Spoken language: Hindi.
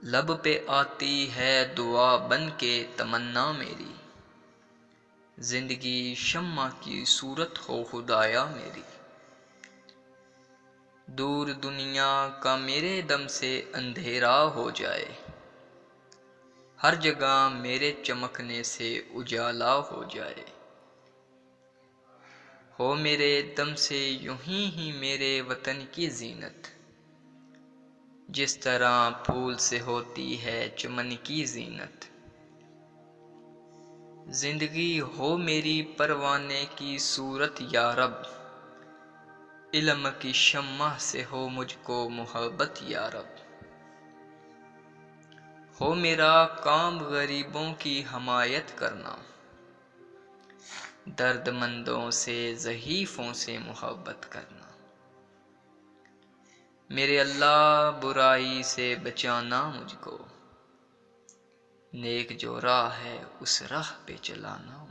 लब पे आती है दुआ बन के तमन्ना मेरी, जिंदगी शम्मा की सूरत हो खुदाया मेरी। दूर दुनिया का मेरे दम से अंधेरा हो जाए, हर जगह मेरे चमकने से उजाला हो जाए। हो मेरे दम से यूं ही मेरे वतन की जीनत, जिस तरह फूल से होती है चमन की जीनत। जिंदगी हो मेरी परवाने की सूरत या रब, इल्म की शम्मा से हो मुझको मोहब्बत या रब। हो मेरा काम गरीबों की हमायत करना, दर्दमंदों से ज़ईफ़ों से मोहब्बत करना। मेरे अल्लाह बुराई से बचाना मुझको, नेक जो राह है उस राह पे चलाना।